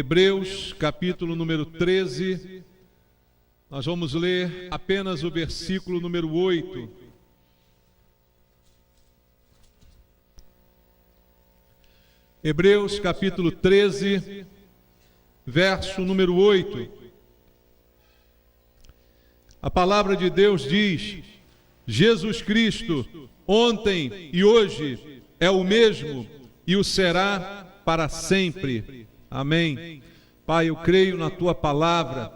Hebreus, capítulo número 13, nós vamos ler apenas o versículo número 8. Hebreus, capítulo 13, verso número 8. A palavra de Deus diz: Jesus Cristo, ontem e hoje, é o mesmo e o será para sempre. Amém. Pai, eu creio na Tua palavra.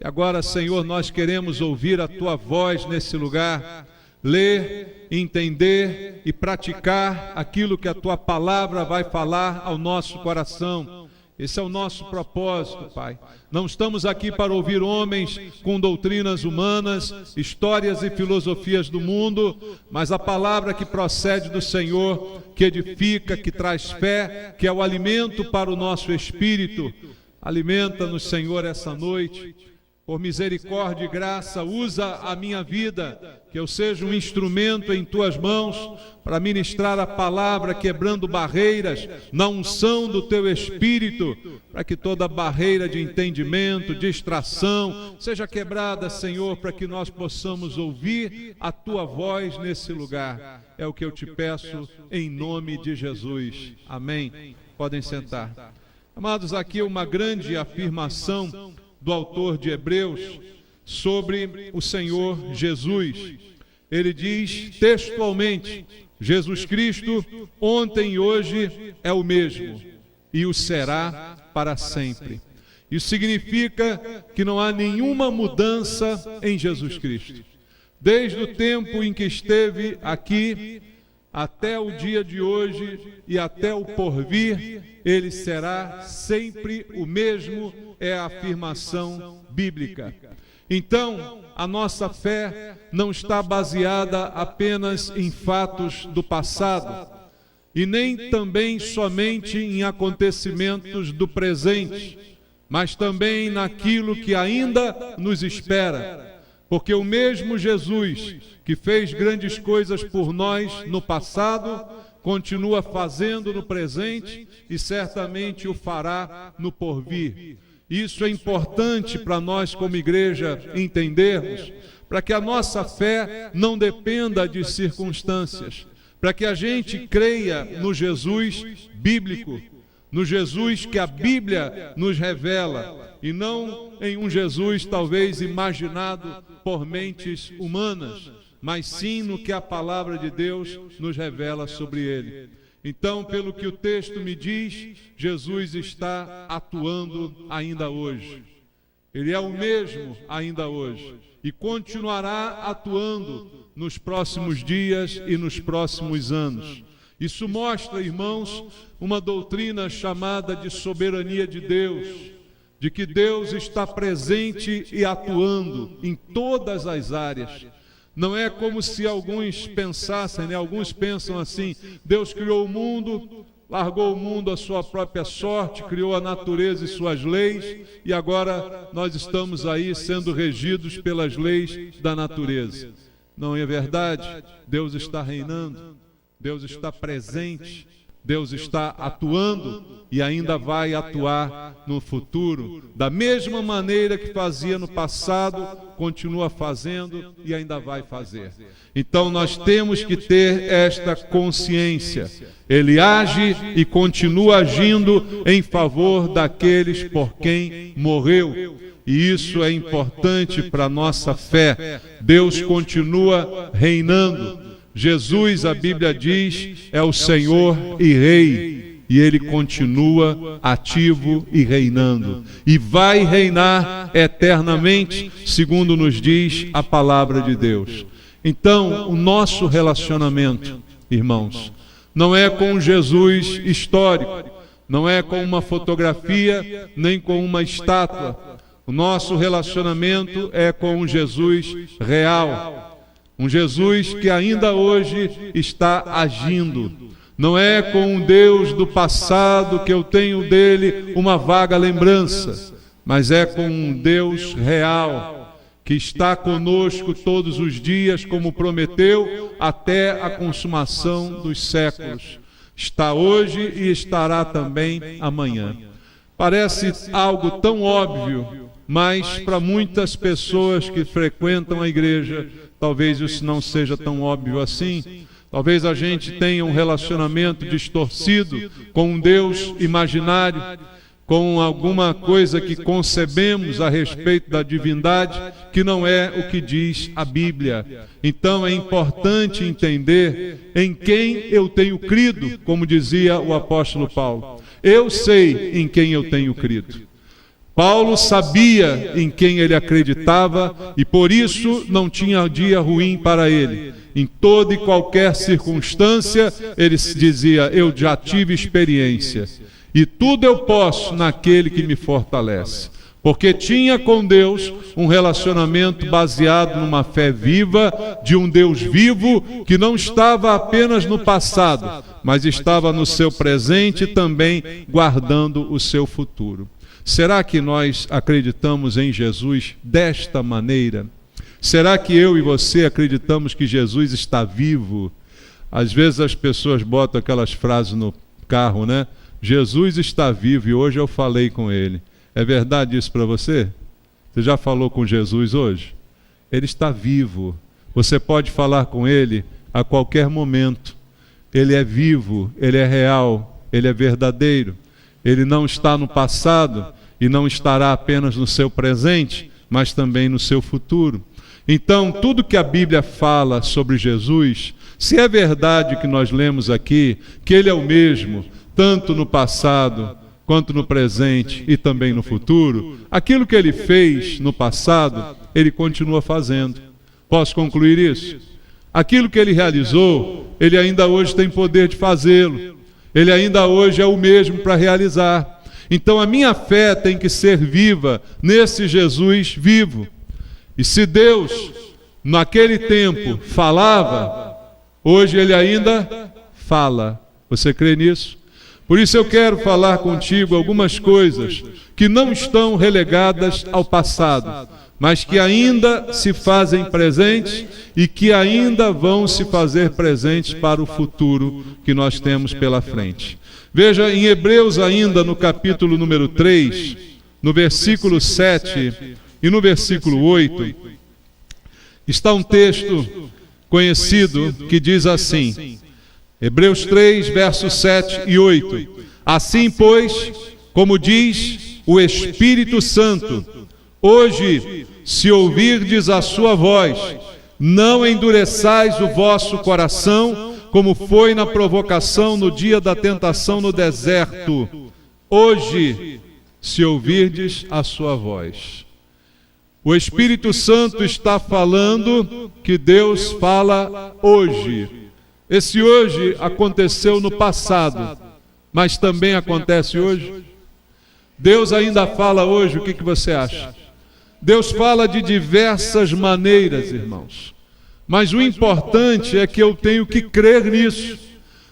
E agora, Senhor, nós queremos ouvir a Tua voz nesse lugar, ler, entender e praticar aquilo que a Tua palavra vai falar ao nosso coração. Esse é o nosso propósito, Pai. Não estamos aqui para ouvir homens com doutrinas humanas, histórias e filosofias do mundo, mas a palavra que procede do Senhor, que edifica, que traz fé, que é o alimento para o nosso espírito. Alimenta-nos, Senhor, essa noite. Por misericórdia e graça, usa a minha vida, que eu seja um instrumento em Tuas mãos para ministrar a palavra, quebrando barreiras na unção do Teu Espírito, para que toda barreira de entendimento, distração, seja quebrada, Senhor, para que nós possamos ouvir a Tua voz nesse lugar. É o que eu Te peço em nome de Jesus. Amém. Podem sentar. Amados, aqui uma grande afirmação do autor de Hebreus sobre o Senhor Jesus. Ele diz textualmente: Jesus Cristo ontem e hoje é o mesmo e o será para sempre. Isso significa que não há nenhuma mudança em Jesus Cristo. Desde o tempo em que esteve aqui até o dia de hoje e até o porvir, Ele será sempre o mesmo, é a afirmação bíblica. Então, a nossa fé não está baseada apenas em fatos do passado, e nem também somente em acontecimentos do presente, mas também naquilo que ainda nos espera. Porque o mesmo Jesus que fez grandes coisas por nós no passado, continua fazendo no presente e certamente o fará no porvir. Isso é importante para nós como igreja entendermos, para que a nossa fé não dependa de circunstâncias, para que a gente creia no Jesus bíblico, no Jesus que a Bíblia nos revela, e não em um Jesus talvez imaginado por mentes humanas, mas sim no que a palavra de Deus nos revela sobre ele. Então, pelo que o texto me diz, Jesus está atuando ainda hoje. Ele é o mesmo ainda hoje e continuará atuando nos próximos dias e nos próximos anos. Isso mostra, irmãos, uma doutrina chamada de soberania de Deus, de que Deus está presente e atuando em todas as áreas. Não é como se alguns pensassem, né? Alguns pensam assim: Deus criou o mundo, largou o mundo à sua própria sorte, criou a natureza e suas leis, e agora nós estamos aí sendo regidos pelas leis da natureza. Não é verdade? Deus está reinando, Deus está presente, Deus está atuando e ainda vai atuar no futuro. Da mesma maneira que fazia no passado, continua fazendo e ainda vai fazer. Então nós temos que ter esta consciência. Ele age e continua agindo em favor daqueles por quem morreu. E isso é importante para a nossa fé. Deus continua reinando. Jesus, a Bíblia diz, é o Senhor e Rei, e Ele continua ativo e reinando, e vai reinar eternamente, segundo nos diz a palavra de Deus. Então, o nosso relacionamento, irmãos, não é com Jesus histórico, não é com uma fotografia, nem com uma estátua. O nosso relacionamento é com um Jesus real, um Jesus que ainda hoje está agindo. Não é com um Deus do passado que eu tenho dele uma vaga lembrança, mas é com um Deus real, que está conosco todos os dias, como prometeu, até a consumação dos séculos. Está hoje e estará também amanhã. Parece algo tão óbvio, mas para muitas pessoas que frequentam a igreja, talvez isso não seja tão óbvio assim. Talvez a gente tenha um relacionamento distorcido com um Deus imaginário, com alguma coisa que concebemos a respeito da divindade, que não é o que diz a Bíblia. Então é importante entender em quem eu tenho crido, como dizia o apóstolo Paulo. Eu sei em quem eu tenho crido. Paulo sabia em quem ele acreditava e por isso não tinha dia ruim para ele. Em toda e qualquer circunstância, ele dizia, eu já tive experiência. E tudo eu posso naquele que me fortalece. Porque tinha com Deus um relacionamento baseado numa fé viva, de um Deus vivo, que não estava apenas no passado, mas estava no seu presente e também guardando o seu futuro. Será que nós acreditamos em Jesus desta maneira? Será que eu e você acreditamos que Jesus está vivo? Às vezes as pessoas botam aquelas frases no carro, né? Jesus está vivo e hoje eu falei com ele. É verdade isso para você? Você já falou com Jesus hoje? Ele está vivo. Você pode falar com ele a qualquer momento. Ele é vivo, ele é real, ele é verdadeiro. Ele não está no passado e não estará apenas no seu presente, mas também no seu futuro. Então, tudo que a Bíblia fala sobre Jesus, se é verdade que nós lemos aqui, que ele é o mesmo, tanto no passado quanto no presente e também no futuro, aquilo que ele fez no passado, ele continua fazendo. Posso concluir isso? Aquilo que ele realizou, ele ainda hoje tem poder de fazê-lo. Ele ainda hoje é o mesmo para realizar. Então a minha fé tem que ser viva nesse Jesus vivo. E se Deus, naquele tempo, falava, hoje ele ainda fala. Você crê nisso? Por isso eu quero falar contigo algumas coisas que não estão relegadas ao passado, mas que ainda se fazem presentes e que ainda vão se fazer presentes para o futuro que nós temos pela frente. Veja, em Hebreus ainda, no capítulo número 3, no versículo 7 e no versículo 8, está um texto conhecido que diz assim, Hebreus 3, versos 7 e 8. Assim, pois, como diz o Espírito Santo, hoje, se ouvirdes a sua voz, não endureçais o vosso coração, como foi na provocação no dia da tentação no deserto. Hoje, se ouvirdes a sua voz. O Espírito Santo está falando que Deus fala hoje. Esse hoje aconteceu no passado, mas também acontece hoje. Deus ainda fala hoje, o que você acha? Deus fala de diversas maneiras, irmãos. Mas o importante é que eu tenho que crer nisso.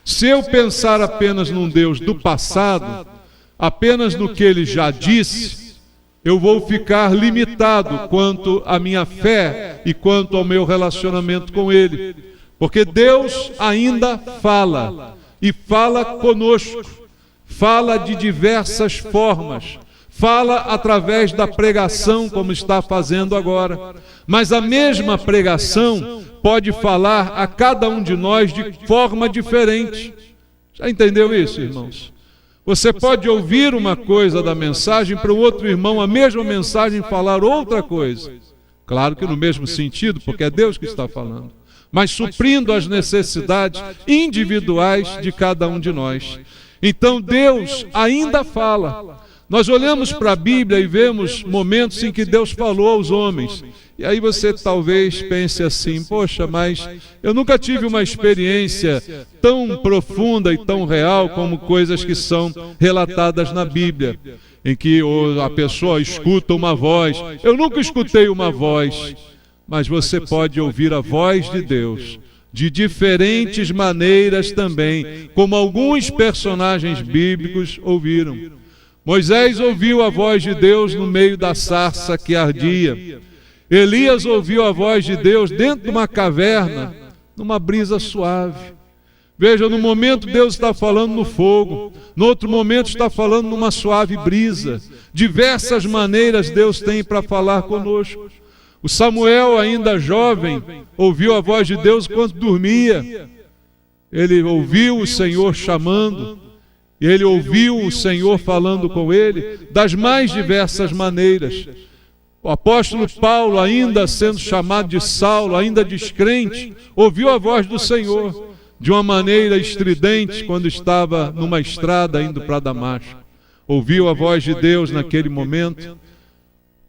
Se eu pensar apenas num Deus do passado, apenas no que Ele já disse, eu vou ficar limitado quanto à minha fé e quanto ao meu relacionamento com Ele. Porque Deus ainda fala, e fala conosco, fala de diversas formas. Fala através da pregação, como está fazendo agora. Mas a mesma pregação pode falar a cada um de nós de forma diferente. Já entendeu isso, irmãos? Você pode ouvir uma coisa da mensagem para o outro irmão, a mesma mensagem falar outra coisa. Claro que no mesmo sentido, porque é Deus que está falando. Mas suprindo as necessidades individuais de cada um de nós. Então Deus ainda fala. Nós olhamos para a Bíblia e vemos momentos em que Deus falou aos homens. E aí você talvez pense assim, poxa, mas eu nunca tive uma experiência tão profunda e tão real como coisas que são relatadas na Bíblia, em que a pessoa escuta uma voz. Eu nunca escutei uma voz, mas você pode ouvir a voz de Deus de diferentes maneiras também, como alguns personagens bíblicos ouviram. Moisés ouviu a voz de Deus no meio da sarça que ardia. Elias ouviu a voz de Deus dentro de uma caverna, numa brisa suave. Veja, no momento Deus está falando no fogo, no outro momento está falando numa suave brisa. Diversas maneiras Deus tem para falar conosco. O Samuel, ainda jovem, ouviu a voz de Deus enquanto dormia. Ele ouviu o Senhor chamando, e ele ouviu o Senhor falando com ele das mais diversas maneiras. O apóstolo Paulo, ainda sendo chamado de Saulo, ainda descrente, ouviu a voz do Senhor de uma maneira estridente quando estava numa estrada indo para Damasco. Ouviu a voz de Deus naquele momento.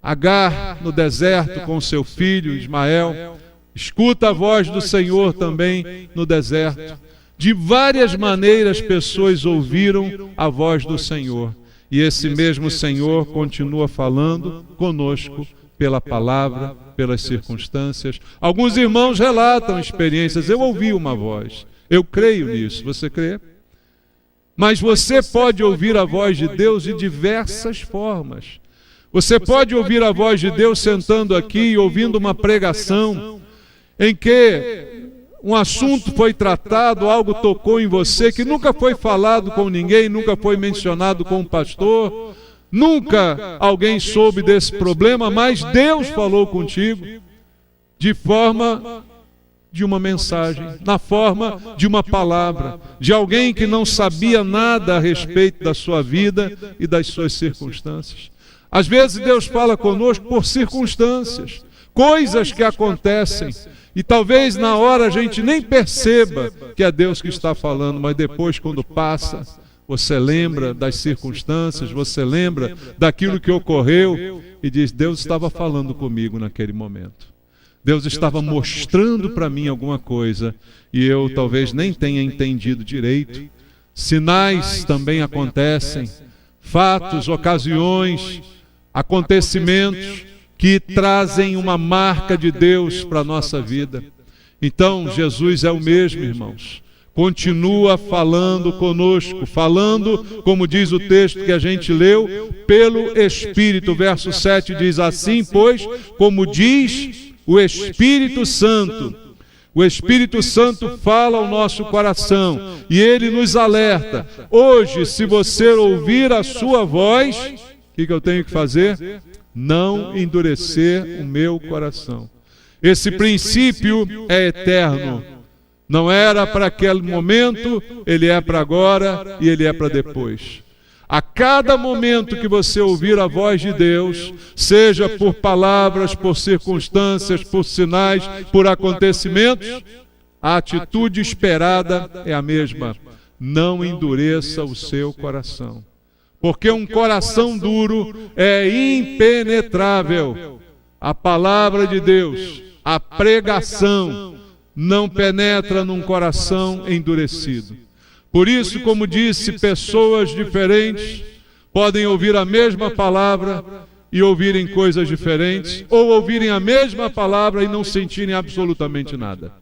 Agar, no deserto, com seu filho Ismael, escuta a voz do Senhor também no deserto. De várias maneiras, pessoas ouviram a voz do Senhor. E esse mesmo Senhor continua falando conosco pela palavra, pelas circunstâncias. Alguns irmãos relatam experiências. Eu ouvi uma voz. Eu creio nisso. Você crê? Mas você pode ouvir a voz de Deus de diversas formas. Você pode ouvir a voz de Deus sentando aqui e ouvindo uma pregação em que um assunto foi tratado, algo tocou em você que nunca foi falado com ninguém, nunca foi mencionado com um pastor, nunca alguém soube desse problema, mas Deus falou contigo de forma de uma mensagem, na forma de uma palavra, de alguém que não sabia nada a respeito da sua vida e das suas circunstâncias. Às vezes Deus fala conosco por circunstâncias, coisas que acontecem, e talvez na hora a gente nem perceba que é Deus que está falando, mas depois, quando passa, você lembra das circunstâncias, você lembra daquilo que ocorreu e diz: Deus estava falando comigo naquele momento. Deus estava mostrando para mim alguma coisa e eu talvez nem tenha entendido direito. Sinais também acontecem, fatos, ocasiões, acontecimentos que trazem uma marca de Deus para a nossa vida. Então, Jesus é o mesmo, irmãos. Continua falando conosco, falando, como diz o texto que a gente leu, pelo Espírito. Verso 7 diz assim: pois, como diz o Espírito Santo, o Espírito Santo fala ao nosso coração e ele nos alerta. Hoje, se você ouvir a sua voz, o que eu tenho que fazer? Não endurecer o meu coração. Esse princípio é eterno. Não era para aquele momento, ele é para agora e ele é para depois. A cada momento que você ouvir a voz de Deus, seja por palavras, por circunstâncias, por sinais, por acontecimentos, a atitude esperada é a mesma. Não endureça o seu coração. Porque um coração duro é impenetrável. A palavra de Deus, a pregação, não penetra num coração endurecido. Por isso, como disse, pessoas diferentes podem ouvir a mesma palavra e ouvirem coisas diferentes, ou ouvirem a mesma palavra e não sentirem absolutamente nada,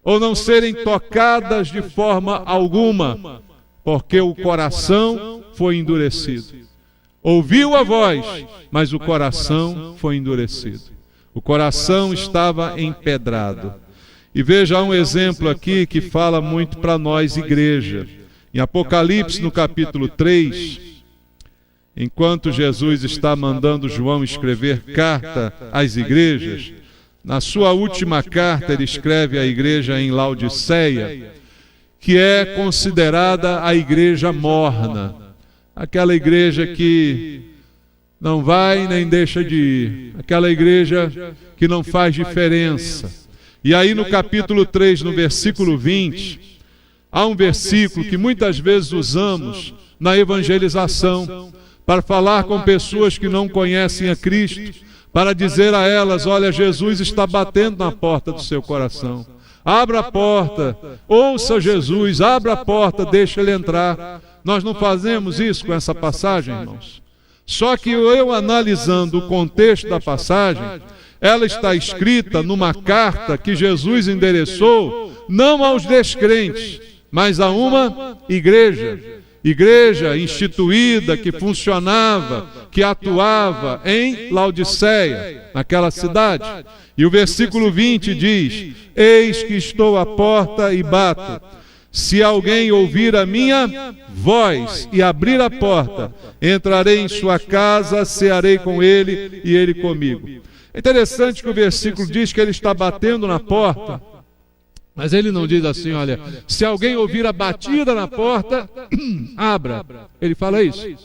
ou não serem tocadas de forma alguma, porque o coração foi endurecido. Ouviu a voz, mas o coração foi endurecido. O coração estava empedrado. E veja um exemplo aqui que fala muito para nós, igreja. Em Apocalipse, no capítulo 3, enquanto Jesus está mandando João escrever carta às igrejas, na sua última carta ele escreve à igreja em Laodiceia, que é considerada a igreja morna, aquela igreja que não vai nem deixa de ir, aquela igreja que não faz diferença. E aí no capítulo 3, no versículo 20, há um versículo que muitas vezes usamos na evangelização para falar com pessoas que não conhecem a Cristo, para dizer a elas: olha, Jesus está batendo na porta do seu coração. Abra a porta, ouça Jesus, abra a porta, deixa ele entrar. Nós não fazemos isso com essa passagem, irmãos. Só que eu analisando o contexto da passagem, ela está escrita numa carta que Jesus endereçou não aos descrentes, mas a uma igreja. Igreja instituída, que funcionava, que atuava em Laodiceia, naquela cidade. E o versículo 20 diz: eis que estou à porta e bato. Se alguém ouvir a minha voz e abrir a porta, entrarei em sua casa, cearei com ele e ele comigo. É interessante que o versículo diz que ele está batendo na porta, mas ele não diz assim, olha, se alguém ouvir a batida na porta, abra. Ele fala isso?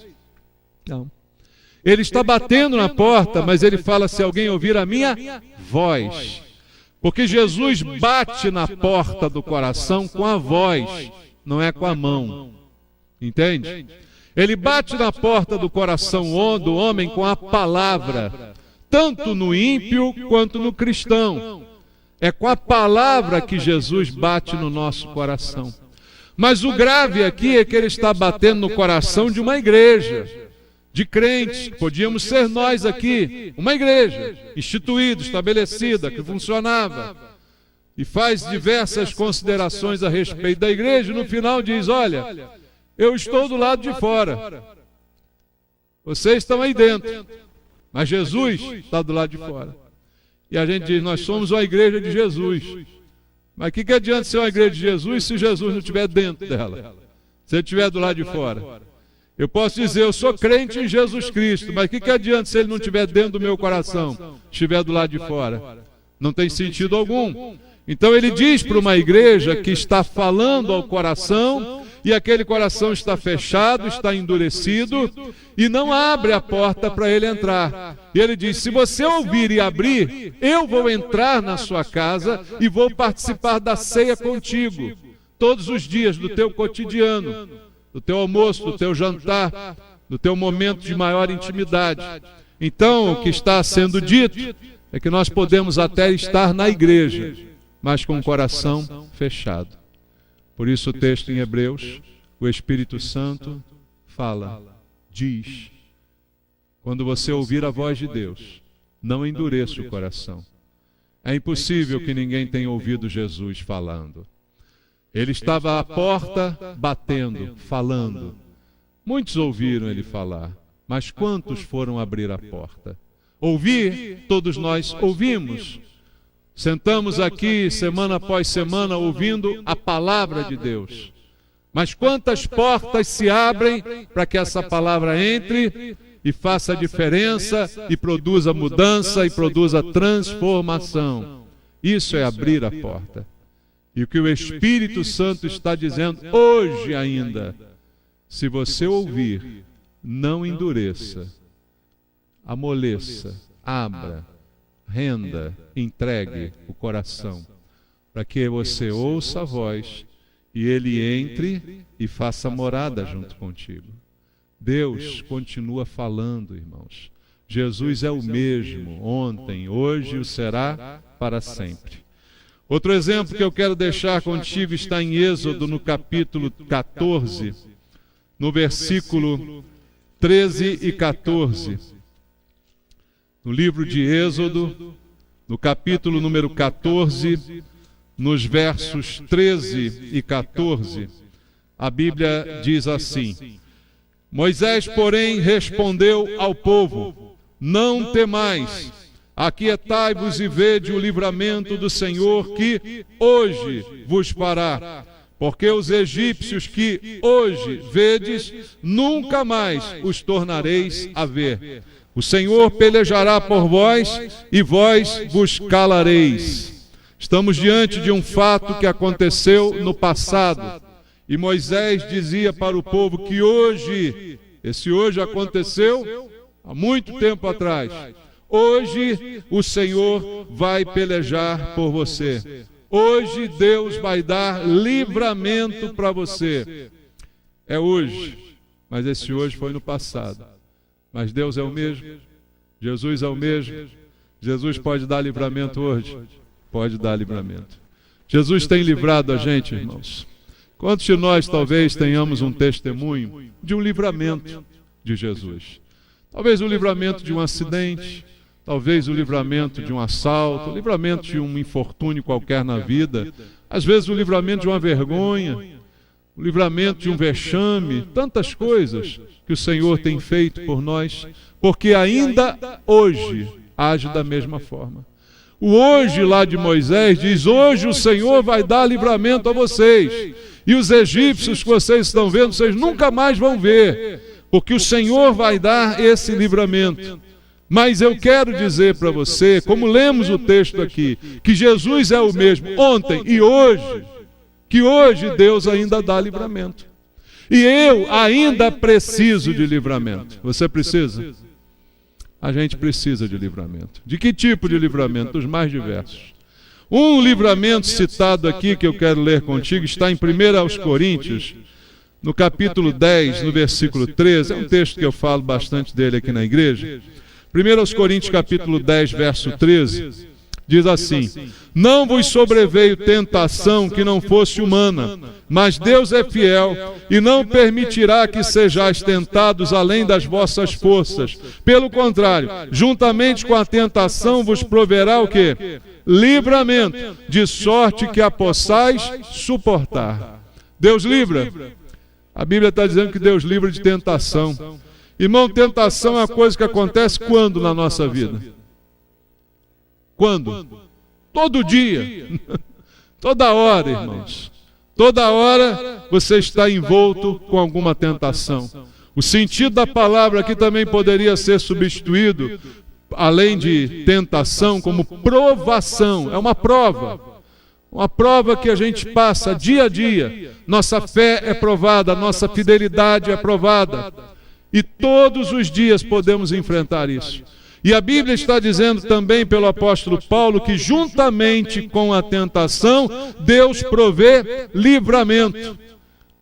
Não. Ele está batendo na porta, mas ele fala, se alguém ouvir a minha voz. Porque Jesus bate na porta do coração com a voz, não é com a mão. Entende? Ele bate na porta do coração do homem com a palavra, tanto no ímpio quanto no cristão. É com a palavra que Jesus bate no nosso coração. Mas o grave aqui é que ele está batendo no coração de uma igreja, de crentes. Podíamos ser nós aqui, uma igreja instituída, estabelecida, que funcionava, e faz diversas considerações a respeito da igreja, e no final diz, olha, eu estou do lado de fora, vocês estão aí dentro, mas Jesus está do lado de fora. E a gente diz, nós somos uma igreja de Jesus. Mas o que adianta ser uma igreja de Jesus se Jesus não estiver dentro dela? Se ele estiver do lado de fora? Eu posso dizer, eu sou crente em Jesus Cristo, mas o que adianta se ele não estiver dentro do meu coração, estiver do lado de fora? Não tem sentido algum. Então ele diz para uma igreja que está falando ao coração, e aquele coração está fechado, está endurecido, e não abre a porta para ele entrar. E ele diz, se você ouvir e abrir, eu vou entrar na sua casa e vou participar da ceia contigo, todos os dias do teu cotidiano, do teu almoço, do teu jantar, do teu momento de maior intimidade. Então, o que está sendo dito é que nós podemos até estar na igreja, mas com o coração fechado. Por isso o texto em Hebreus, o Espírito Santo fala, diz, quando você ouvir a voz de Deus, não endureça o coração. É impossível que ninguém tenha ouvido Jesus falando. Ele estava à porta batendo, falando. Muitos ouviram ele falar, mas quantos foram abrir a porta? Ouvir, todos nós ouvimos. Sentamos aqui semana após semana ouvindo a palavra de Deus. Mas quantas portas se abrem para que essa palavra entre e faça a diferença e produza mudança e produza transformação? Isso é abrir a porta. E o que o Espírito Santo está dizendo hoje ainda, se você ouvir, não endureça, amoleça, abra, renda, entregue o coração, para que você ouça a voz e ele entre e faça morada junto contigo. Deus continua falando, irmãos. Jesus é o mesmo, ontem, hoje e o será para sempre. Outro exemplo que eu quero deixar contigo está em Êxodo, no capítulo 14, no versículo 13 e 14. No livro de Êxodo, no capítulo número 14, nos versos 13 e 14, a Bíblia diz assim: Moisés, porém, respondeu ao povo: Não temais, aquietai-vos e vede o livramento do Senhor que hoje vos fará, porque os egípcios que hoje vedes, nunca mais os tornareis a ver. O Senhor pelejará por vós e vós vos calareis. Estamos diante de um fato que aconteceu no passado. E Moisés dizia para o povo que hoje, esse hoje aconteceu há muito tempo atrás. Hoje o Senhor vai pelejar por você. Hoje Deus vai dar livramento para você. É hoje, mas esse hoje foi no passado. Mas Deus é o mesmo, Jesus é o mesmo. Jesus pode dar livramento hoje? Pode dar livramento. Jesus tem livrado a gente, irmãos. Quantos de nós talvez tenhamos um testemunho de um livramento de Jesus? Talvez o livramento de um acidente, talvez o livramento de um assalto, o livramento de um infortúnio qualquer na vida, às vezes o livramento de uma vergonha, o livramento de um vexame, tantas coisas que o Senhor tem feito por nós, porque ainda hoje age da mesma forma. O hoje lá de Moisés diz: hoje o Senhor vai dar livramento a vocês. E os egípcios que vocês estão vendo, vocês nunca mais vão ver, porque o Senhor vai dar esse livramento. Mas eu quero dizer para você, como lemos o texto aqui, que Jesus é o mesmo ontem e hoje, que hoje Deus ainda dá livramento. E eu ainda preciso de livramento. Você precisa? A gente precisa de livramento. De que tipo de livramento? Dos mais diversos. Um livramento citado aqui que eu quero ler contigo está em 1 Coríntios, no capítulo 10, no versículo 13. É um texto que eu falo bastante dele aqui na igreja. 1 Coríntios capítulo 10, verso 13, diz assim: não vos sobreveio tentação que não fosse humana, mas Deus é fiel e não permitirá que sejais tentados além das vossas forças. Pelo contrário, juntamente com a tentação vos proverá o quê? Livramento, de sorte que a possais suportar. Deus livra. A Bíblia está dizendo que Deus livra de tentação. Irmão, tentação é uma coisa que acontece quando na nossa vida? Quando? Todo dia. Toda hora, irmãos. Toda hora você está envolto com alguma tentação. O sentido da palavra aqui também poderia ser substituído, além de tentação, como provação. É uma prova. Uma prova que a gente passa dia a dia. Nossa fé é provada, nossa fidelidade é provada. E todos os dias podemos enfrentar isso. E a Bíblia está dizendo também pelo apóstolo Paulo que juntamente com a tentação, Deus provê livramento.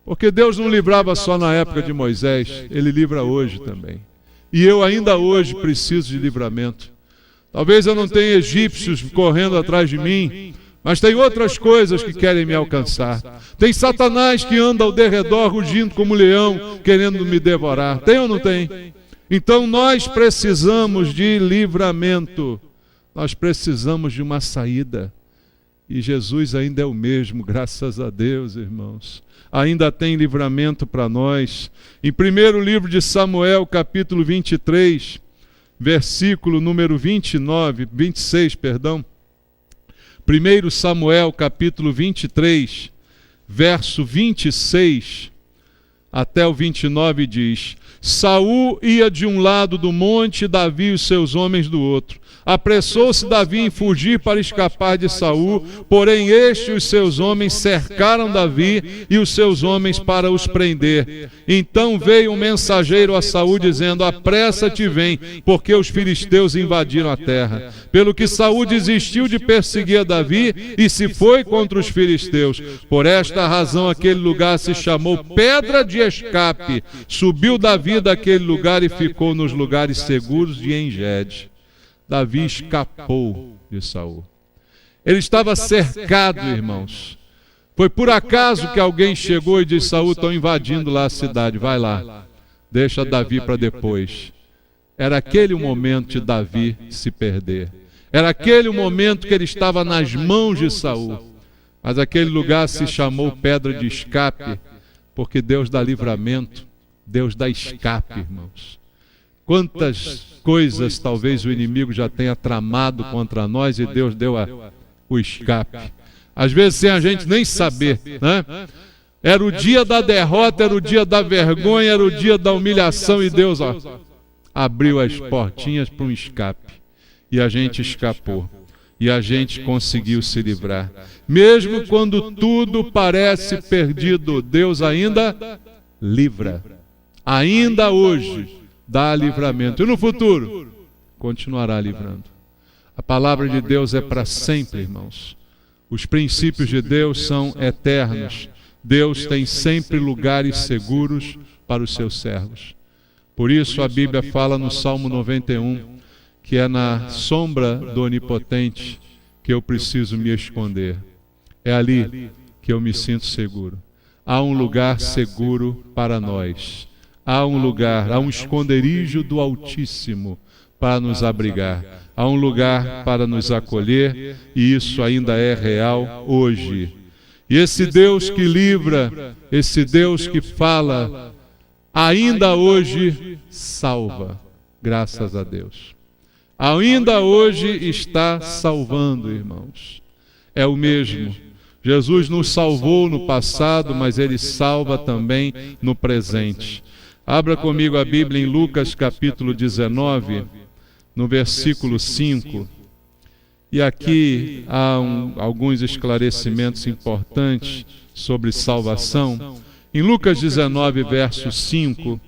Porque Deus não livrava só na época de Moisés, Ele livra hoje também. E eu ainda hoje preciso de livramento. Talvez eu não tenha egípcios correndo atrás de mim, mas tem outras coisas que querem me alcançar. Tem Satanás que anda ao derredor rugindo como leão, querendo me devorar. Tem ou não tem? Então nós precisamos de livramento. Nós precisamos de uma saída. E Jesus ainda é o mesmo, graças a Deus, irmãos. Ainda tem livramento para nós. Em 1º livro de Samuel, capítulo 23, versículo número 26, 1 Samuel, capítulo 23, verso 26 até o 29 diz: Saul ia de um lado do monte, Davi e os seus homens do outro. Apressou-se Davi em fugir para escapar de Saul, porém este e os seus homens cercaram Davi e os seus homens para os prender. Então veio um mensageiro a Saul dizendo: apressa-te e vem, porque os filisteus invadiram a terra. Pelo que Saul desistiu de perseguir a Davi e se foi contra os filisteus. Por esta razão aquele lugar se chamou Pedra de Escape. Subiu Davi daquele lugar e ficou nos lugares seguros de En-Gede. Davi escapou de Saul. Ele estava cercado, irmãos. Foi por acaso que alguém chegou e disse: Saul, estão invadindo lá a cidade, vai lá. Deixa Davi para depois. Era aquele o momento de Davi se perder. Era aquele o momento que ele estava nas mãos de Saul. Mas aquele lugar se chamou Pedra de Escape, porque Deus dá livramento, Deus dá escape, irmãos. Quantas coisas talvez o inimigo já tenha tramado contra nós e Deus deu o escape. Às vezes sem a gente nem saber, né? Era o dia da derrota, era o dia da vergonha, era o dia da humilhação e Deus abriu as portinhas para um escape. E a gente escapou. E a gente conseguiu se livrar. Mesmo quando tudo parece perdido, Deus ainda livra. Ainda hoje dá livramento. E no futuro, continuará livrando. A palavra de Deus é para sempre, irmãos. Os princípios de Deus são eternos. Deus tem sempre lugares seguros para os seus servos. Por isso a Bíblia fala no Salmo 91, que é na sombra do Onipotente que eu preciso me esconder. É ali que eu me sinto seguro. Há um lugar seguro para nós. Há um lugar, há um esconderijo do Altíssimo para nos abrigar. Há um lugar para nos acolher, e isso ainda é real hoje. E esse Deus que livra, esse Deus que fala, ainda hoje salva, graças a Deus. Ainda hoje está salvando, irmãos. É o mesmo. Jesus nos salvou no passado, mas Ele salva também no presente. Abra comigo a Bíblia em Lucas capítulo 19, no versículo 5. E aqui há alguns esclarecimentos importantes sobre salvação. Em Lucas 19, verso 5,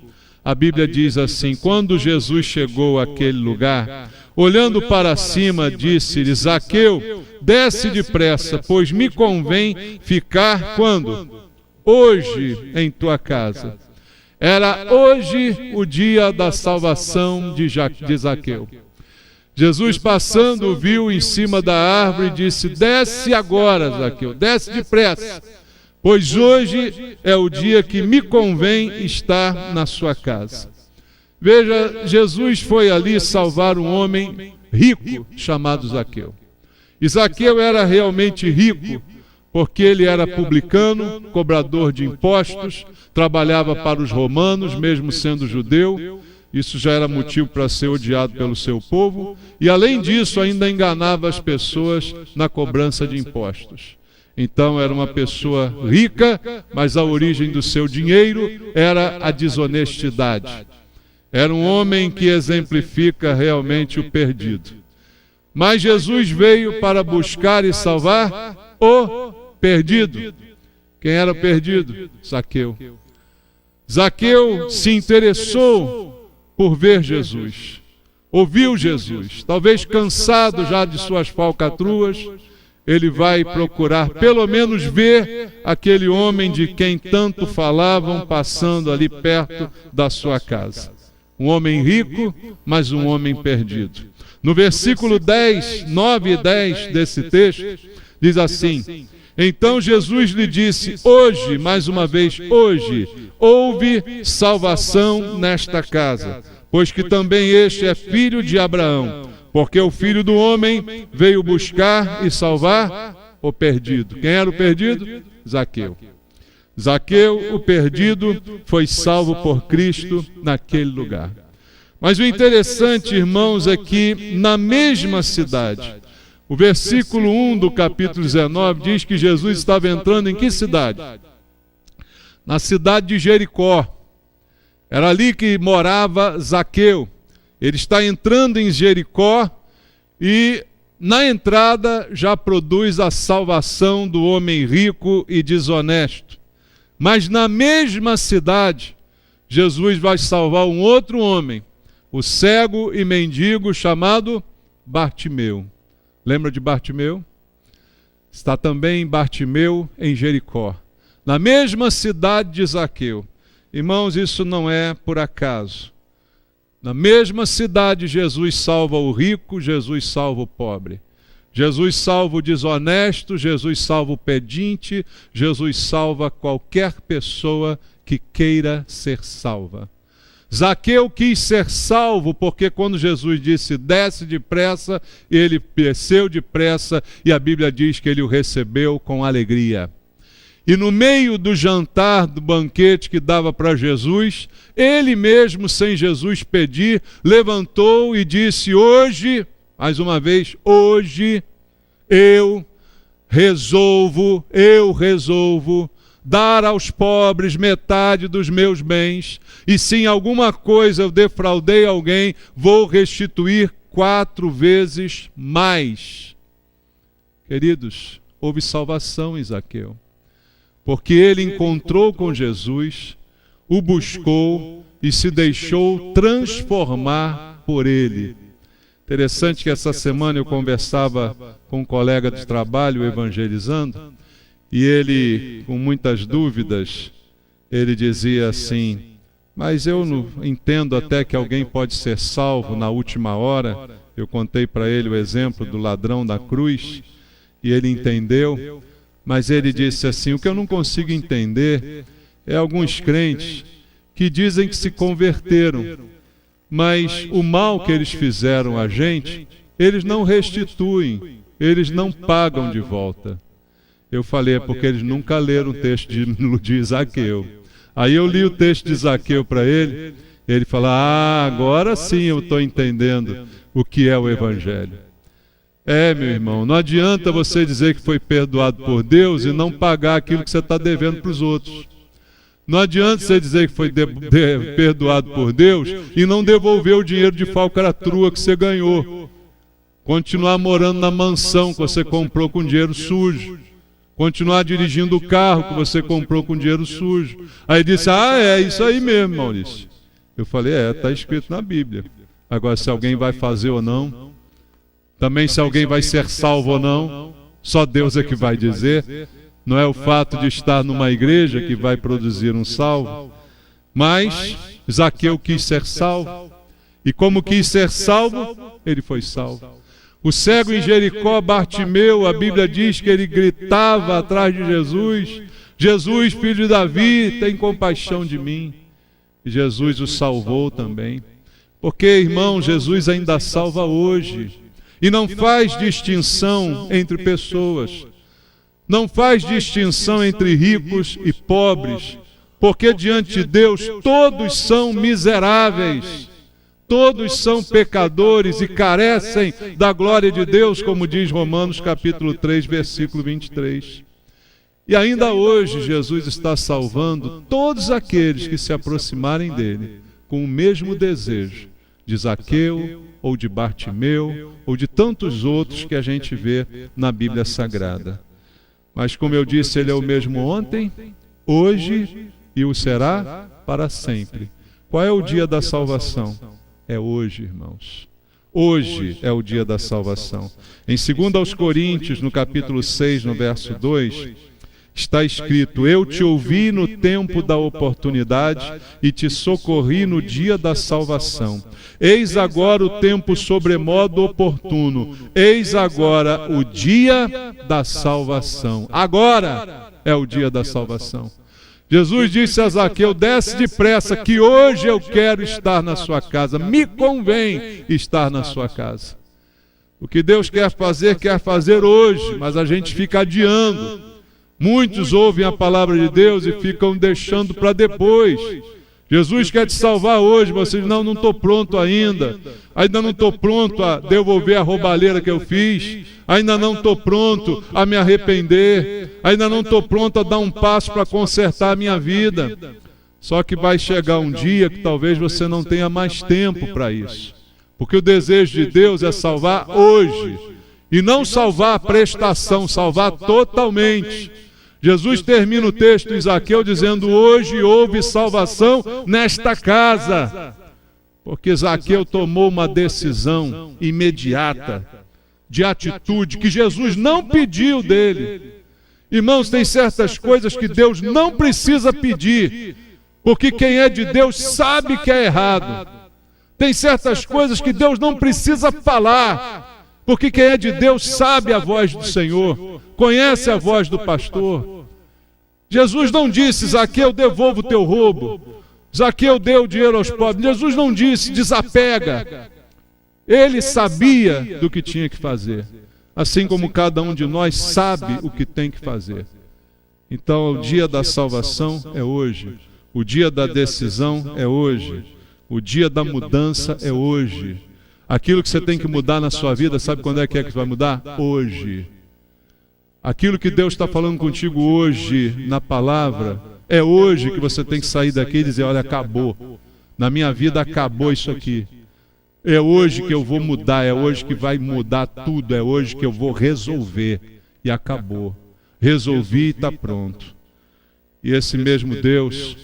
a Bíblia diz assim: quando Jesus chegou àquele lugar, olhando para cima, disse-lhe: Zaqueu, desce depressa, pois me convém ficar quando? Hoje em tua casa. Era hoje o dia da salvação de Zaqueu. Jesus passando, viu em cima da árvore e disse: desce agora, Zaqueu, desce depressa, pois hoje é o dia que me convém estar na sua casa. Veja, Jesus foi ali salvar um homem rico chamado Zaqueu. E Zaqueu era realmente rico, porque ele era publicano, cobrador de impostos, trabalhava para os romanos, mesmo sendo judeu. Isso já era motivo para ser odiado pelo seu povo. E além disso, ainda enganava as pessoas na cobrança de impostos. Então era uma pessoa rica, mas a origem do seu dinheiro era a desonestidade. Era um homem que exemplifica realmente o perdido. Mas Jesus veio para buscar e salvar o perdido. Quem era o perdido? Zaqueu. Zaqueu se interessou por ver Jesus. Ouviu Jesus. Talvez cansado já de suas falcatruas, ele vai procurar pelo menos ver aquele homem de quem tanto falavam passando ali perto da sua casa. Um homem rico, mas um homem perdido. No versículo 10, 9 e 10 desse texto, diz assim: então Jesus lhe disse: hoje, mais uma vez, hoje, houve salvação nesta casa, pois que também este é filho de Abraão, porque o Filho do Homem veio buscar e salvar o perdido. Quem era o perdido? Zaqueu. Zaqueu, o perdido, foi salvo por Cristo naquele lugar. Mas o interessante, irmãos, é que na mesma cidade, o versículo 1 do capítulo 19 diz que Jesus estava entrando em que cidade? Na cidade de Jericó. Era ali que morava Zaqueu. Ele está entrando em Jericó e na entrada já produz a salvação do homem rico e desonesto. Mas na mesma cidade, Jesus vai salvar um outro homem, o cego e mendigo chamado Bartimeu. Lembra de Bartimeu? Está também Bartimeu em Jericó, na mesma cidade de Zaqueu. Irmãos, isso não é por acaso. Na mesma cidade, Jesus salva o rico, Jesus salva o pobre. Jesus salva o desonesto, Jesus salva o pedinte, Jesus salva qualquer pessoa que queira ser salva. Zaqueu quis ser salvo porque quando Jesus disse desce depressa, ele desceu depressa e a Bíblia diz que ele o recebeu com alegria. E no meio do jantar, do banquete que dava para Jesus, ele mesmo, sem Jesus pedir, levantou e disse: hoje, mais uma vez, hoje eu resolvo dar aos pobres metade dos meus bens, e se em alguma coisa eu defraudei alguém, vou restituir 4 vezes mais. Queridos, houve salvação em Zaqueu, porque ele encontrou com Jesus, o buscou e se deixou transformar por ele. Interessante que essa semana eu conversava com um colega de trabalho evangelizando, e ele, com muitas dúvidas, ele dizia assim: mas eu não entendo até que alguém pode ser salvo na última hora. Eu contei para ele o exemplo do ladrão da cruz, e ele entendeu, mas ele disse assim: o que eu não consigo entender é alguns crentes que dizem que se converteram, mas o mal que eles fizeram a gente, eles não restituem, eles não pagam de volta. Eu falei: é porque eles nunca leram o texto de Zaqueu. Aí eu li o texto de Zaqueu para ele, ele falou: ah, agora sim eu estou entendendo o que é o Evangelho. Meu irmão, não adianta você dizer que foi perdoado por Deus e não pagar aquilo que você está devendo para os outros. Não adianta você dizer que foi perdoado por Deus e não devolver o dinheiro de falcatrua que você ganhou. Continuar morando na mansão que você comprou com dinheiro sujo. Continuar dirigindo o carro que você comprou com dinheiro sujo. Aí disse, é isso aí mesmo, Maurício. Eu falei, está escrito na Bíblia. Agora, se alguém vai fazer ou não, também se alguém vai ser salvo ou não, só Deus é que vai dizer. Não é o fato de estar numa igreja que vai produzir um salvo. Mas Zaqueu quis ser salvo. E como quis ser salvo, ele foi salvo. O cego em Jericó, Bartimeu, a Bíblia diz que ele gritava atrás de Jesus, Jesus, filho de Davi, tem compaixão de mim. E Jesus o salvou também. Porque, irmão, Jesus ainda salva hoje. E não faz distinção entre pessoas. Não faz distinção entre ricos e pobres. Porque diante de Deus todos são miseráveis. Todos são pecadores e carecem da glória de Deus, como diz Romanos capítulo 3, versículo 23. E ainda hoje Jesus está salvando todos aqueles que se aproximarem dele com o mesmo desejo de Zaqueu, ou de Bartimeu, ou de tantos outros que a gente vê na Bíblia Sagrada. Mas como eu disse, ele é o mesmo ontem, hoje e o será para sempre. Qual é o dia da salvação? É hoje, irmãos. Hoje é o dia da salvação. Em 2 Coríntios, no capítulo 6, no verso 2, está escrito, eu te ouvi no tempo da oportunidade e te socorri no dia da salvação. Eis agora o tempo sobremodo oportuno. Eis agora o dia da salvação. Agora é o dia da salvação. Jesus disse a Zaqueu, desce depressa, que hoje eu quero estar na sua casa. Me convém estar na sua casa. O que Deus quer fazer hoje, mas a gente fica adiando. Muitos ouvem a palavra de Deus e ficam deixando para depois. Jesus quer te salvar hoje, você diz, não estou pronto ainda não estou pronto a devolver a roubalheira que eu fiz, ainda não estou pronto a me arrepender, ainda não estou pronto a dar um passo para consertar a minha vida. Só que vai chegar um dia que talvez você não tenha mais tempo para isso, porque o desejo de Deus é salvar hoje, e não salvar a prestação, salvar totalmente. Jesus termina o texto em Zaqueu dizendo, hoje houve salvação nesta casa. Porque Zaqueu tomou uma decisão imediata, de atitude, que Jesus não pediu dele. Irmãos, tem certas coisas que Deus não precisa pedir, porque quem é de Deus sabe que é errado. Tem certas coisas que Deus não precisa falar, porque quem é de Deus sabe a voz do Senhor, conhece a voz do pastor. Jesus não disse, Zaqueu, devolva o teu roubo. Zaqueu deu dinheiro aos pobres. Jesus não disse, desapega. Ele sabia do que tinha que fazer. Assim como cada um de nós sabe o que tem que fazer. Então, o dia da salvação é hoje. O dia da decisão é hoje. O dia da mudança é hoje. Aquilo que você tem que mudar na sua vida, sabe quando é que vai mudar? Hoje. Aquilo que Deus está falando contigo hoje, na palavra, é hoje que você tem que sair daqui e dizer, olha, acabou. Na minha vida acabou isso aqui. É hoje que eu vou mudar, é hoje que vai mudar tudo, é hoje que eu vou resolver. E acabou. Resolvi e está pronto. E esse mesmo Deus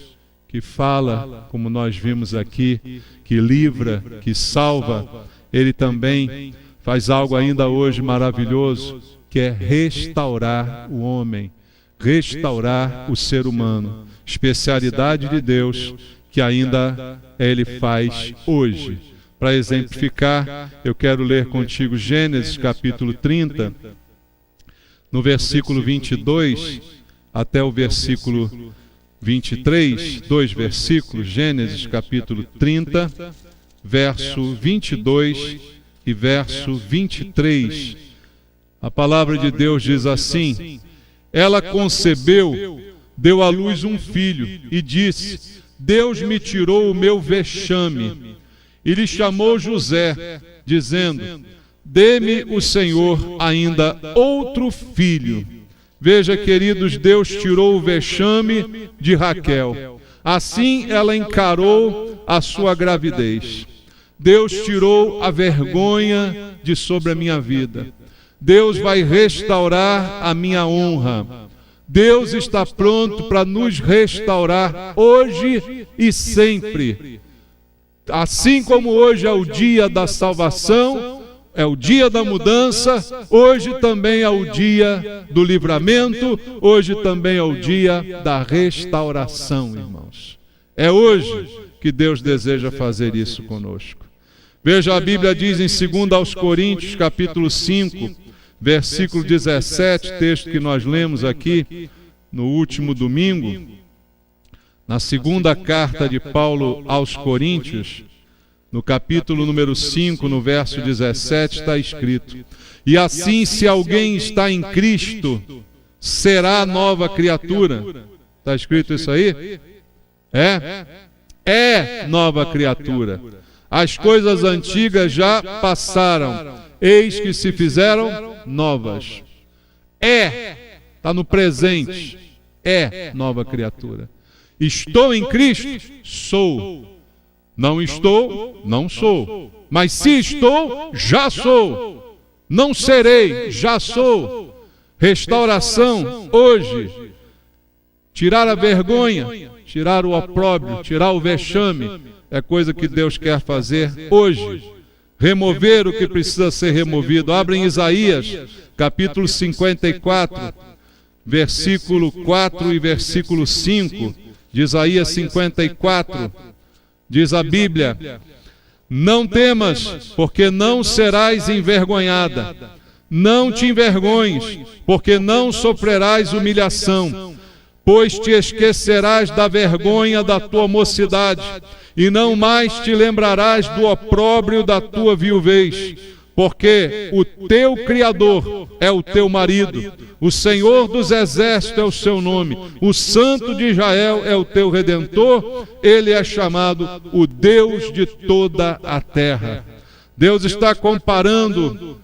que fala, como nós vimos aqui, que livra, que salva, Ele também faz algo ainda hoje maravilhoso, que é restaurar o homem, restaurar o ser humano. Especialidade de Deus que ainda Ele faz hoje. Para exemplificar, eu quero ler contigo Gênesis capítulo 30, no versículo 22 até o versículo 23, 2 versículos, Gênesis capítulo 30, verso 22 e verso 23. A palavra de Deus diz assim, ela concebeu, deu à luz um filho e disse, Deus me tirou o meu vexame. E lhe chamou José, dizendo, dê-me o Senhor ainda outro filho. Veja, queridos, Deus tirou o vexame de Raquel. Assim ela encarou a sua gravidez. Deus tirou a vergonha de sobre a minha vida. Deus vai restaurar a minha honra. Deus está pronto para nos restaurar hoje e sempre. Assim como hoje é o dia da salvação, é o dia da mudança, hoje também é o dia do livramento, hoje também é o dia da restauração, irmãos. É hoje que Deus deseja fazer isso conosco. Veja, a Bíblia diz em 2 Coríntios, capítulo 5, versículo 17, texto que nós lemos aqui no último domingo, na segunda carta de Paulo aos Coríntios, no capítulo número 5, no verso 17, está escrito: e assim, se alguém está em Cristo, será nova criatura. Está escrito isso aí? É nova criatura. As coisas antigas já passaram, eis que se fizeram novas. Está no presente, é nova criatura. Estou em Cristo? Sou. Não estou? Não sou. Mas se estou, já sou. Não serei, já sou. Restauração, hoje. Tirar a vergonha, tirar o opróbrio, tirar o vexame, é coisa que Deus quer fazer hoje. Remover o que precisa ser removido. Abre em Isaías, capítulo 54, versículo 4 e versículo 5, de Isaías 54, diz a Bíblia: não temas, porque não serás envergonhada. Não te envergonhes, porque não sofrerás humilhação. Pois te esquecerás da vergonha da tua mocidade, e não mais te lembrarás do opróbrio da tua viuvez. Porque o teu Criador é o teu marido, o Senhor dos exércitos é o seu nome, o Santo de Israel é o teu Redentor, ele é chamado o Deus de toda a terra. Deus está comparando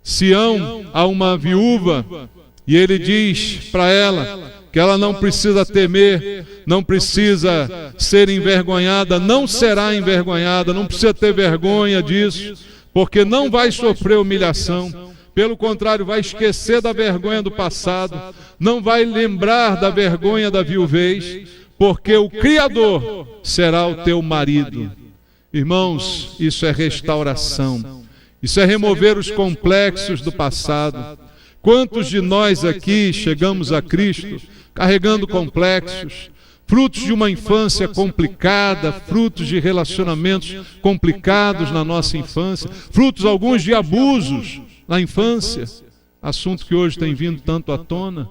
Sião a uma viúva, e ele diz para ela que ela não precisa temer, não precisa ser envergonhada, não será envergonhada, não precisa ter vergonha disso, porque não vai sofrer humilhação. Pelo contrário, vai esquecer da vergonha do passado, não vai lembrar da vergonha da viuvez, porque o Criador será o teu marido. Irmãos, isso é restauração, isso é remover os complexos do passado. Quantos de nós aqui chegamos a Cristo carregando complexos, frutos de uma infância complicada, frutos de relacionamentos complicados na nossa infância, frutos alguns de abusos na infância, assunto que hoje tem vindo tanto à tona.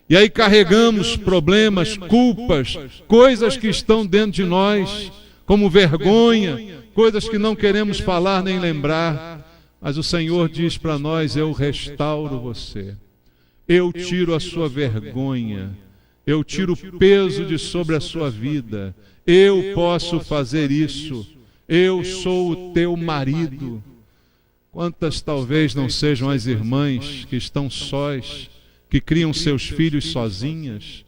E aí carregamos problemas, culpas, coisas que estão dentro de nós, como vergonha, coisas que não queremos falar nem lembrar. Mas o Senhor diz para nós: eu restauro você, eu tiro a sua vergonha, eu tiro o peso de sobre a sua vida, eu posso fazer isso, eu sou o teu marido. Quantas talvez não sejam as irmãs que estão sós, que criam seus filhos sozinhas,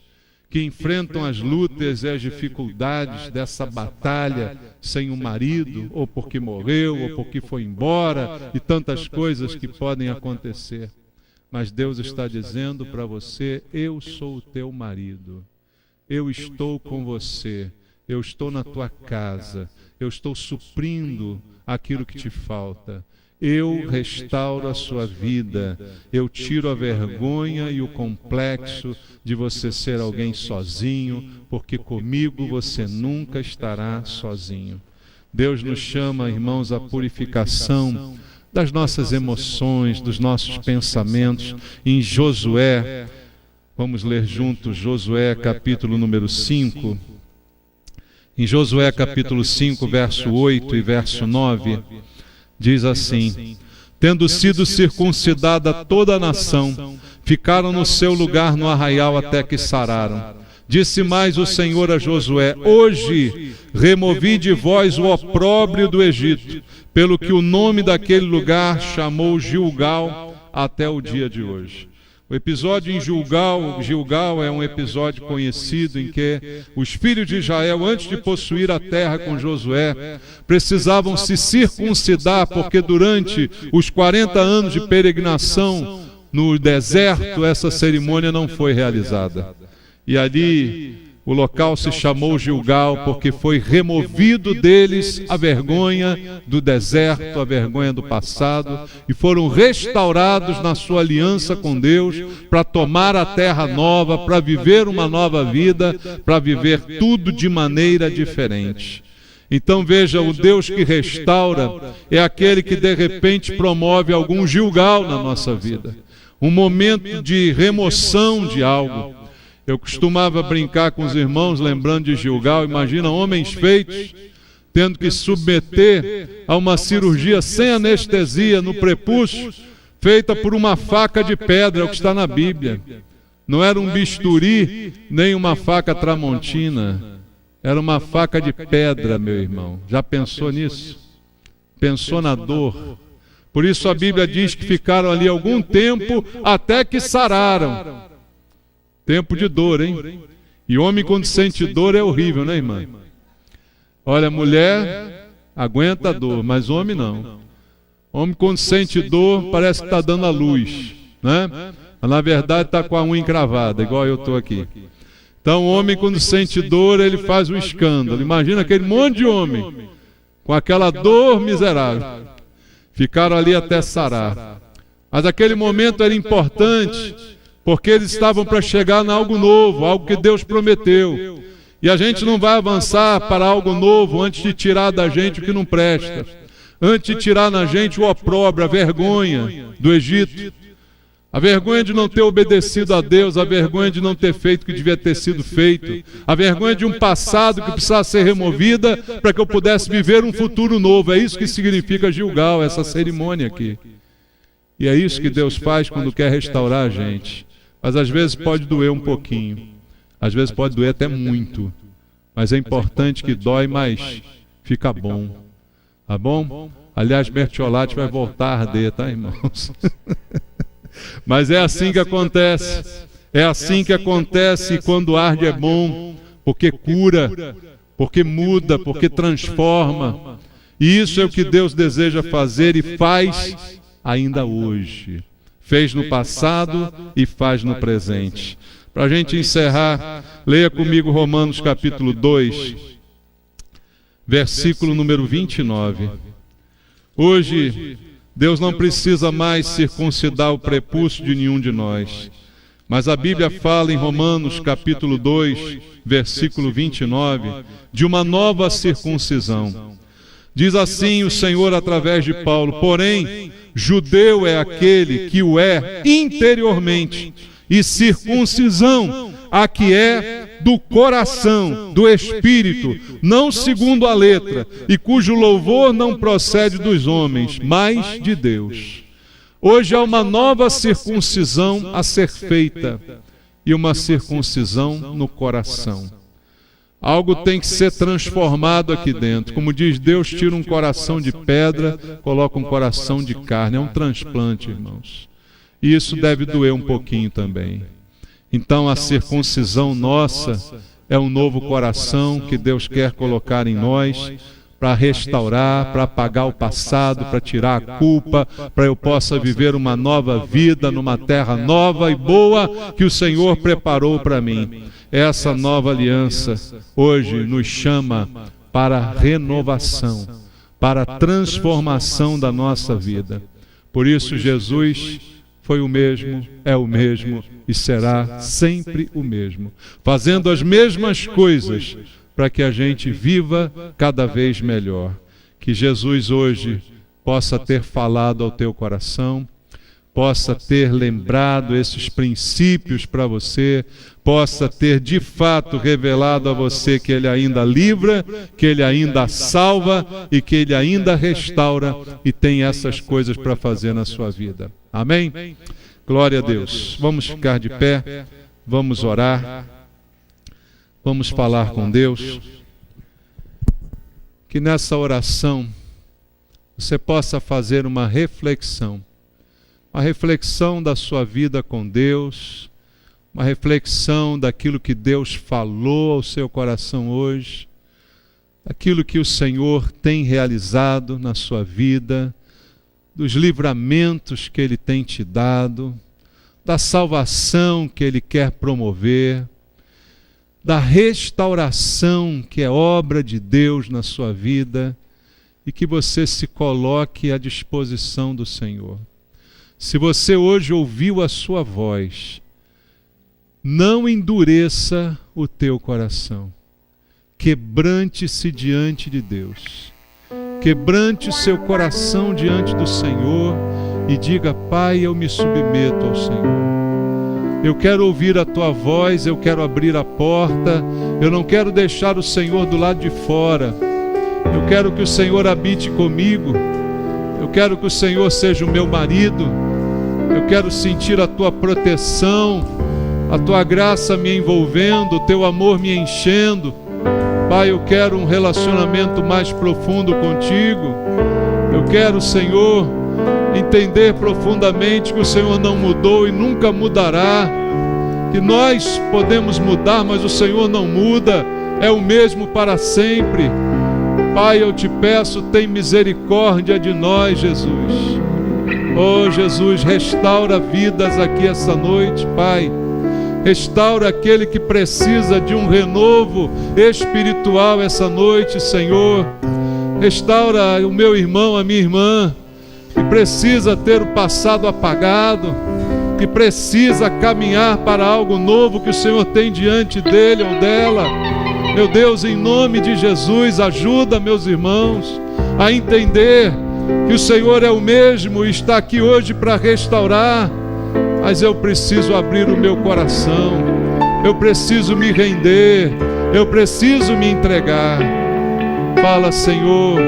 que enfrentam as lutas e as dificuldades dessa batalha sem um marido, ou porque morreu, ou porque foi embora, e tantas coisas que podem acontecer. Mas Deus está dizendo para você: eu sou o teu marido, eu estou com você, eu estou na tua casa, eu estou suprindo aquilo que te falta. Eu restauro a sua vida, eu tiro a vergonha e o complexo de você ser alguém sozinho, porque comigo você nunca estará sozinho. Deus nos chama, irmãos, à purificação das nossas emoções, dos nossos pensamentos. Em Josué, vamos ler juntos Josué capítulo número 5. Em Josué capítulo 5, verso 8 e verso 9, diz assim: tendo sido circuncidada toda a nação, ficaram no seu lugar no arraial até que sararam. Disse mais o Senhor a Josué: hoje removi de vós o opróbrio do Egito, pelo que o nome daquele lugar chamou Gilgal até o dia de hoje. O episódio em Gilgal é um episódio conhecido em que os filhos de Israel, antes de possuir a terra com Josué, precisavam se circuncidar, porque durante os 40 anos de peregrinação no deserto, essa cerimônia não foi realizada. E ali o local se chamou Gilgal, porque foi removido deles a vergonha do deserto, a vergonha do passado, e foram restaurados na sua aliança com Deus, para tomar a terra nova, para viver uma nova vida, para viver tudo de maneira diferente. Então veja, o Deus que restaura é aquele que de repente promove algum Gilgal na nossa vida, um momento de remoção de algo. Eu costumava brincar com os irmãos, lembrando de Gilgal. Imagina homens feitos tendo que submeter a uma cirurgia sem anestesia no prepúcio, feita por uma faca de pedra, é o que está na Bíblia. Não era um bisturi, nem uma faca tramontina. Era uma faca de pedra, meu irmão. Já pensou nisso? Pensou na dor? Por isso a Bíblia diz que ficaram ali algum tempo até que sararam. Tempo de dor, hein? E homem quando sente dor é horrível, né, irmã? Olha, mulher aguenta a dor, mas homem não. Homem quando sente dor parece que está dando a luz, né? Mas na verdade está com a unha encravada, igual eu estou aqui. Então o homem quando sente dor, ele faz um escândalo. Imagina aquele monte de homem com aquela dor miserável. Ficaram ali até sarar. Mas aquele momento era importante, porque eles estavam para chegar em algo novo, algo que Deus prometeu. E a gente não vai avançar para algo novo antes de tirar da gente o que não presta, antes de tirar na gente o opróbrio, a vergonha do Egito, a vergonha de não ter obedecido a Deus, a vergonha de não ter feito o que devia ter sido feito, a vergonha de um passado que precisava ser removida para que eu pudesse viver um futuro novo. É isso que significa Gilgal, essa cerimônia aqui. E é isso que Deus faz quando quer restaurar a gente. Mas às vezes pode doer um pouquinho, às vezes pode doer até muito, mas é importante que dói, mas fica bom, tá bom? Aliás, Bertiolate vai voltar a arder, tá, irmãos? Mas é assim que acontece, é assim que acontece, e quando arde é bom, porque cura, porque muda, porque transforma, e isso é o que Deus deseja fazer e faz ainda hoje. Fez no passado e faz no presente. Para a gente encerrar, leia comigo Romanos capítulo 2, versículo número 29. Hoje, Deus não precisa mais circuncidar o prepúcio de nenhum de nós. Mas a Bíblia fala em Romanos capítulo 2, versículo 29, de uma nova circuncisão. Diz assim o Senhor através de Paulo: porém, judeu é aquele que o é interiormente, e circuncisão a que é do coração, do espírito, não segundo a letra, e cujo louvor não procede dos homens, mas de Deus. Hoje há uma nova circuncisão a ser feita, e uma circuncisão no coração. Algo tem que ser transformado aqui dentro. Como diz Deus, tira um coração de pedra, coloca um coração de carne. É um transplante, irmãos. E isso deve doer um pouquinho também. Então a circuncisão nossa é um novo coração que Deus quer colocar em nós, para restaurar, para apagar o passado, para tirar a culpa, para eu possa viver uma nova vida numa terra nova e boa que o Senhor preparou para mim. Essa nova aliança hoje nos chama para renovação, para transformação da nossa vida. Por isso Jesus foi o mesmo, é o mesmo e será sempre o mesmo, fazendo as mesmas coisas para que a gente viva cada vez melhor. Que Jesus hoje possa ter falado ao teu coração, possa ter lembrado esses princípios para você, possa ter de fato revelado a você que Ele ainda livra, que Ele ainda salva e que Ele ainda restaura e tem essas coisas para fazer na sua vida. Amém? Glória a Deus. Vamos ficar de pé, vamos orar. Vamos falar com Deus. Que nessa oração você possa fazer uma reflexão da sua vida com Deus, uma reflexão daquilo que Deus falou ao seu coração hoje, daquilo que o Senhor tem realizado na sua vida, dos livramentos que Ele tem te dado, da salvação que Ele quer promover, da restauração que é obra de Deus na sua vida, e que você se coloque à disposição do Senhor. Se você hoje ouviu a sua voz, não endureça o teu coração. Quebrante-se diante de Deus. Quebrante o seu coração diante do Senhor e diga: Pai, eu me submeto ao Senhor. Eu quero ouvir a tua voz, eu quero abrir a porta, eu não quero deixar o Senhor do lado de fora. Eu quero que o Senhor habite comigo. Eu quero que o Senhor seja o meu marido. Eu quero sentir a tua proteção, a tua graça me envolvendo, o teu amor me enchendo. Pai, eu quero um relacionamento mais profundo contigo. Eu quero, Senhor, entender profundamente que o Senhor não mudou e nunca mudará, que nós podemos mudar, mas o Senhor não muda, é o mesmo para sempre. Pai, eu te peço, tem misericórdia de nós, Jesus. Oh, Jesus, restaura vidas aqui essa noite, Pai. Restaura aquele que precisa de um renovo espiritual essa noite, Senhor. Restaura o meu irmão, a minha irmã, que precisa ter o passado apagado, que precisa caminhar para algo novo que o Senhor tem diante dele ou dela. Meu Deus, em nome de Jesus, ajuda meus irmãos a entender que o Senhor é o mesmo e está aqui hoje para restaurar. Mas eu preciso abrir o meu coração, eu preciso me render, eu preciso me entregar. Fala, Senhor,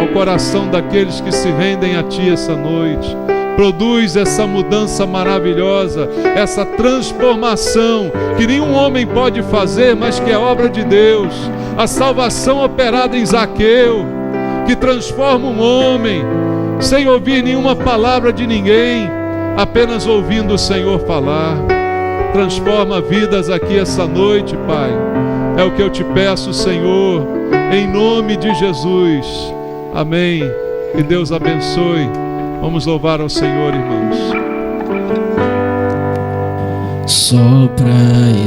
ao coração daqueles que se rendem a Ti essa noite. Produz essa mudança maravilhosa, essa transformação que nenhum homem pode fazer, mas que é obra de Deus. A salvação operada em Zaqueu, que transforma um homem sem ouvir nenhuma palavra de ninguém, apenas ouvindo o Senhor falar. Transforma vidas aqui essa noite, Pai. É o que eu te peço, Senhor, em nome de Jesus. Amém. Que Deus abençoe. Vamos louvar ao Senhor, irmãos. Sopra,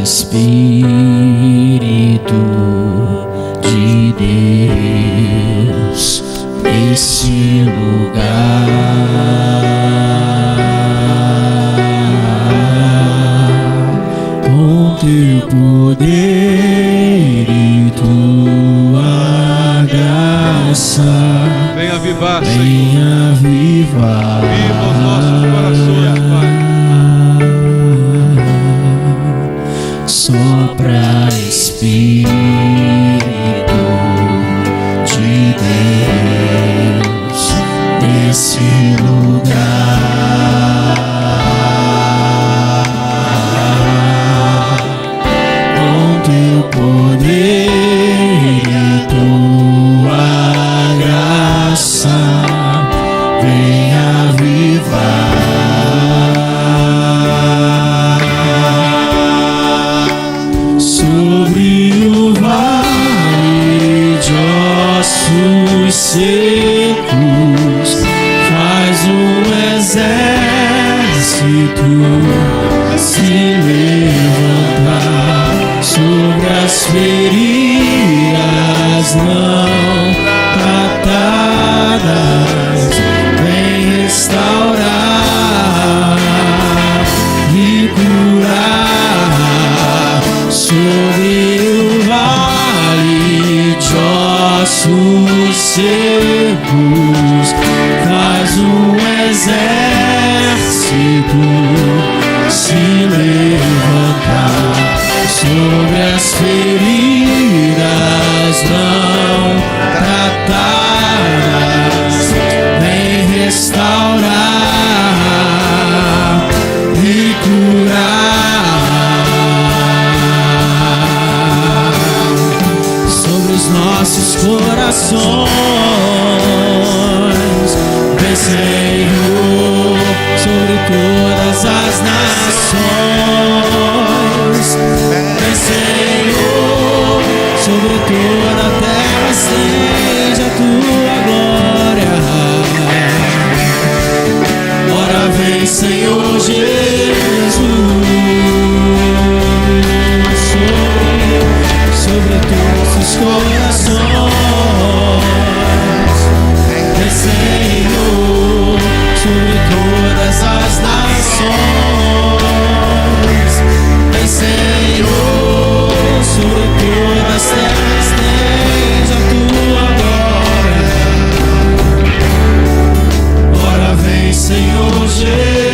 Espírito de Deus, nesse lugar. Com teu poder e tua graça, Vem avivar, Senhor. vem avivar. Viva os nossos corações, Pai. Sopra, Espírito de Deus, nesse lugar. Com teu poder e tua graça, vem avivar. Sobre o vale de ossos secos, faz um exército se levantar. Sobre as feridas não tratadas, vem restaurar e curar. Sobre o vale de ossos secos, faz um exército se levantar. Sobre as feridas não tratadas, vem restaurar e curar. nossos corações. Vem, Senhor, sobre todas as nações. Vem, Senhor, sobre toda a terra esteja a tua glória. Ora vem, Senhor Jesus, sobre todos os corações. Vem, Senhor, sobre todas as nações. Vem, Senhor, sobre todas as terras esteja a tua glória. Ora vem, Senhor Jesus.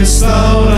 Restaurar